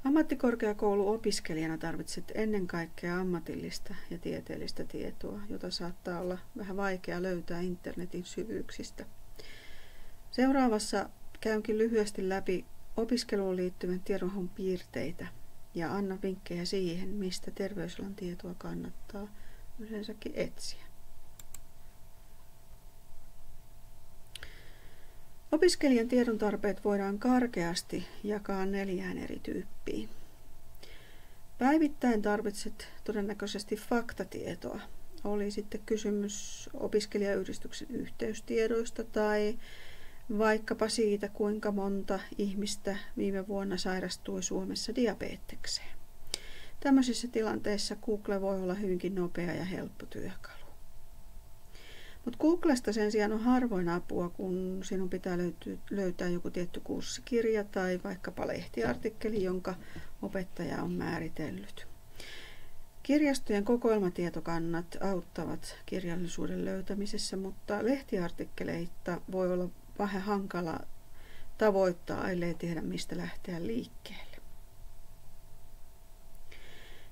Ammattikorkeakouluopiskelijana tarvitset ennen kaikkea ammatillista ja tieteellistä tietoa, jota saattaa olla vähän vaikea löytää internetin syvyyksistä. Seuraavassa käynkin lyhyesti läpi opiskeluun liittyvän tiedonhaun piirteitä ja anna vinkkejä siihen, mistä terveysalan tietoa kannattaa yleensäkin etsiä. Opiskelijan tiedon tarpeet voidaan karkeasti jakaa 4 eri tyyppiin. Päivittäin tarvitset todennäköisesti faktatietoa. Oli sitten kysymys opiskelijayhdistyksen yhteystiedoista tai vaikkapa siitä, kuinka monta ihmistä viime vuonna sairastui Suomessa diabetekseen. Tämmöisissä tilanteissa Google voi olla hyvinkin nopea ja helppo työkalu. Mutta Googlesta sen sijaan on harvoin apua, kun sinun pitää löytää joku tietty kurssikirja tai vaikkapa lehtiartikkeli, jonka opettaja on määritellyt. Kirjastojen kokoelmatietokannat auttavat kirjallisuuden löytämisessä, mutta lehtiartikkeleita voi olla vähän hankala tavoittaa, ellei tiedä mistä lähteä liikkeelle.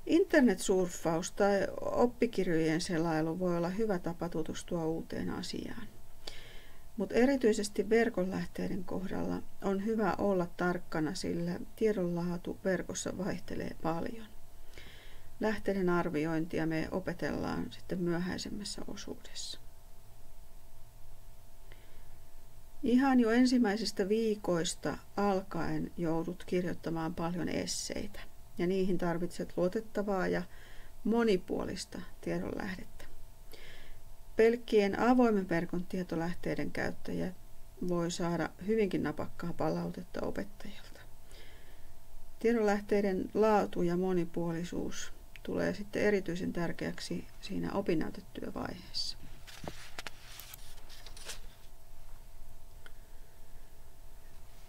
Internetsurffaus tai oppikirjojen selailu voi olla hyvä tapa tutustua uuteen asiaan. Mutta erityisesti verkonlähteiden kohdalla on hyvä olla tarkkana, sillä tiedonlaatu verkossa vaihtelee paljon. Lähteiden arviointia me opetellaan sitten myöhäisemmässä osuudessa. Ihan jo ensimmäisistä viikoista alkaen joudut kirjoittamaan paljon esseitä. Ja niihin tarvitset luotettavaa ja monipuolista tiedonlähdettä. Pelkkien avoimen verkon tietolähteiden käyttäjä voi saada hyvinkin napakkaa palautetta opettajalta. Tiedonlähteiden laatu ja monipuolisuus tulee sitten erityisen tärkeäksi siinä opinnäytetyövaiheessa.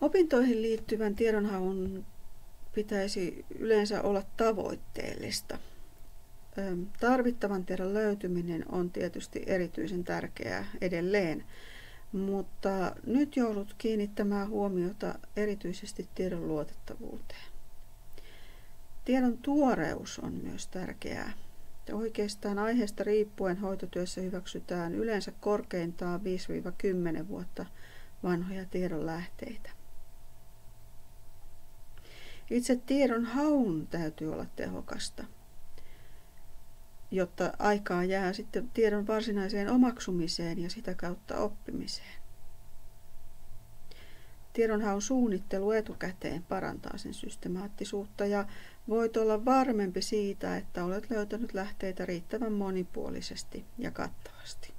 Opintoihin liittyvän tiedonhaun pitäisi yleensä olla tavoitteellista. Tarvittavan tiedon löytyminen on tietysti erityisen tärkeää edelleen, mutta nyt joudut kiinnittämään huomiota erityisesti tiedon luotettavuuteen. Tiedon tuoreus on myös tärkeää. Oikeastaan aiheesta riippuen hoitotyössä hyväksytään yleensä korkeintaan 5-10 vuotta vanhoja tiedonlähteitä. Itse tiedon haun täytyy olla tehokasta, jotta aikaa jää sitten tiedon varsinaiseen omaksumiseen ja sitä kautta oppimiseen. Tiedonhaun suunnittelu etukäteen parantaa sen systemaattisuutta ja voit olla varmempi siitä, että olet löytänyt lähteitä riittävän monipuolisesti ja kattavasti.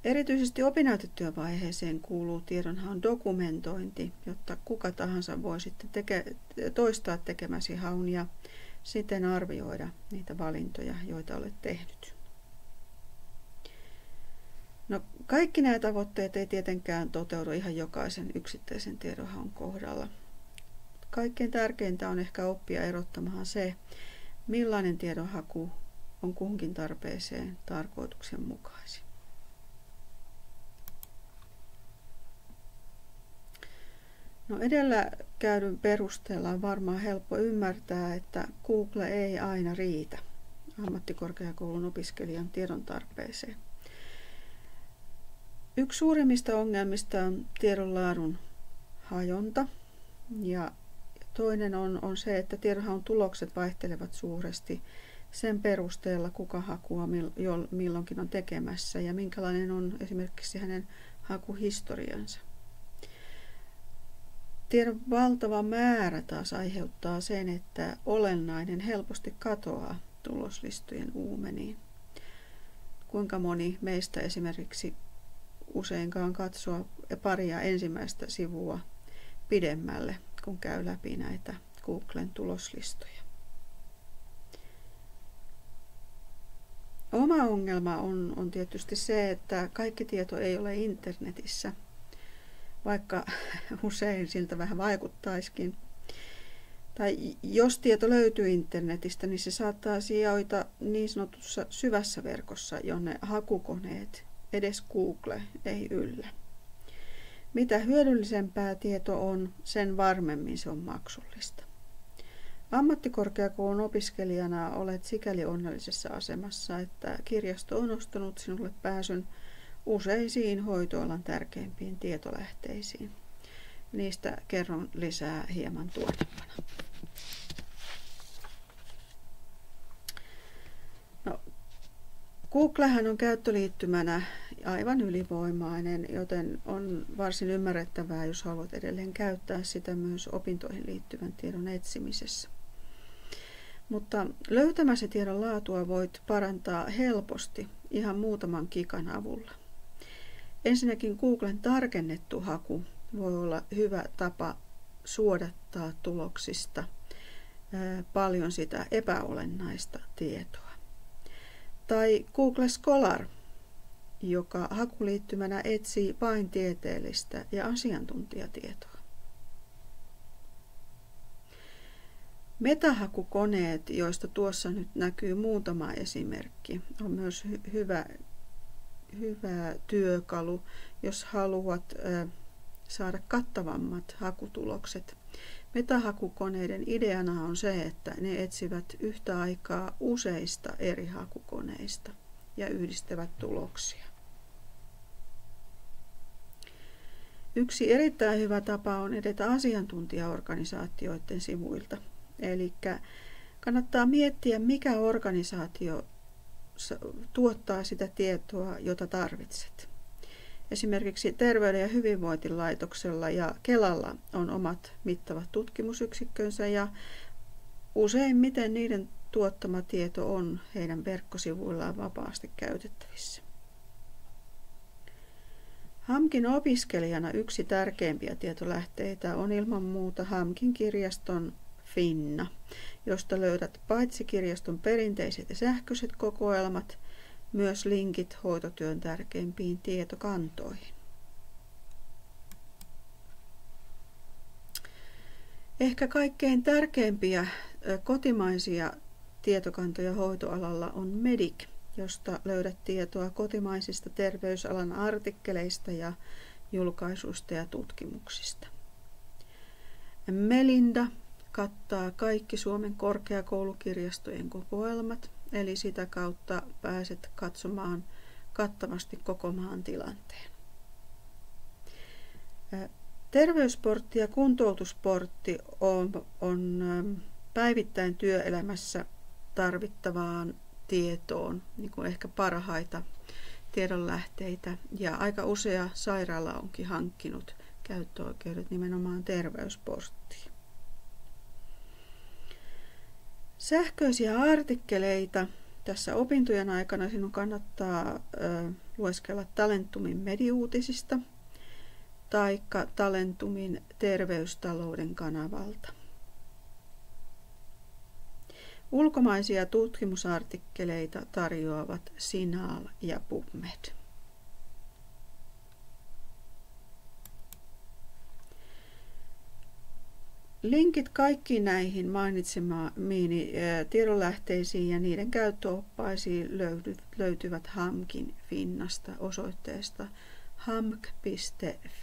Erityisesti opinnäytetyövaiheeseen kuuluu tiedonhaun dokumentointi, jotta kuka tahansa voi sitten toistaa tekemäsi haun ja siten arvioida niitä valintoja, joita olet tehnyt. No, kaikki nämä tavoitteet ei tietenkään toteudu ihan jokaisen yksittäisen tiedonhaun kohdalla. Kaikkein tärkeintä on ehkä oppia erottamaan se, millainen tiedonhaku on kuhunkin tarpeeseen tarkoituksenmukaisin. No, edellä käydyn perusteella on varmaan helppo ymmärtää, että Google ei aina riitä ammattikorkeakoulun opiskelijan tiedon tarpeeseen. Yksi suurimmista ongelmista on tiedon laadun hajonta ja toinen on se, että tiedonhaun tulokset vaihtelevat suuresti sen perusteella, kuka hakua milloinkin on tekemässä ja minkälainen on esimerkiksi hänen hakuhistoriansa. Tiedon valtava määrä taas aiheuttaa sen, että olennainen helposti katoaa tuloslistojen uumeniin. Kuinka moni meistä esimerkiksi useinkaan katsoa paria ensimmäistä sivua pidemmälle, kun käy läpi näitä Googlen tuloslistoja. Oma ongelma on tietysti se, että kaikki tieto ei ole internetissä, vaikka usein siltä vähän vaikuttaisikin. Tai jos tieto löytyy internetistä, niin se saattaa sijaita niin sanotussa syvässä verkossa, jonne hakukoneet, edes Google, ei yllä. Mitä hyödyllisempää tieto on, sen varmemmin se on maksullista. Ammattikorkeakoulun opiskelijana olet sikäli onnellisessa asemassa, että kirjasto on ostanut sinulle pääsyn useisiin hoitoalan tärkeimpiin tietolähteisiin. Niistä kerron lisää hieman tuonnempana. No, Googlehän on käyttöliittymänä aivan ylivoimainen, joten on varsin ymmärrettävää, jos haluat edelleen käyttää sitä myös opintoihin liittyvän tiedon etsimisessä. Mutta löytämäsi tiedon laatua voit parantaa helposti ihan muutaman kikan avulla. Ensinnäkin Googlen tarkennettu haku voi olla hyvä tapa suodattaa tuloksista paljon sitä epäolennaista tietoa. Tai Google Scholar, joka hakuliittymänä etsii vain tieteellistä ja asiantuntijatietoa. Metahakukoneet, joista tuossa nyt näkyy muutama esimerkki, on myös hyvä työkalu, jos haluat saada kattavammat hakutulokset. Metahakukoneiden ideana on se, että ne etsivät yhtä aikaa useista eri hakukoneista ja yhdistävät tuloksia. Yksi erittäin hyvä tapa on edetä asiantuntijaorganisaatioiden sivuilta. Eli kannattaa miettiä, mikä organisaatio tuottaa sitä tietoa, jota tarvitset. Esimerkiksi Terveyden ja hyvinvointilaitoksella ja Kelalla on omat mittavat tutkimusyksikkönsä ja useimmiten niiden tuottama tieto on heidän verkkosivuillaan vapaasti käytettävissä. HAMKin opiskelijana yksi tärkeimpiä tietolähteitä on ilman muuta HAMKin kirjaston Finna, josta löydät paitsi kirjaston perinteiset ja sähköiset kokoelmat, myös linkit hoitotyön tärkeimpiin tietokantoihin. Ehkä kaikkein tärkeimpiä kotimaisia tietokantoja hoitoalalla on Medic, josta löydät tietoa kotimaisista terveysalan artikkeleista ja julkaisuista ja tutkimuksista. Melinda kattaa kaikki Suomen korkeakoulukirjastojen kokoelmat, eli sitä kautta pääset katsomaan kattavasti koko maan tilanteen. Terveysportti ja kuntoutusportti on päivittäin työelämässä tarvittavaan tietoon niin kuin ehkä parhaita tiedonlähteitä, ja aika usea sairaala onkin hankkinut käyttöoikeudet nimenomaan terveysporttiin. Sähköisiä artikkeleita. Tässä opintojen aikana sinun kannattaa lueskella Talentumin mediuutisista tai Talentumin terveystalouden kanavalta. Ulkomaisia tutkimusartikkeleita tarjoavat Sinal ja PubMed. Linkit kaikkiin näihin mainitsemiini tiedonlähteisiin ja niiden käyttöoppaisiin löytyvät HAMKin Finnasta osoitteesta hamk.finna.fi.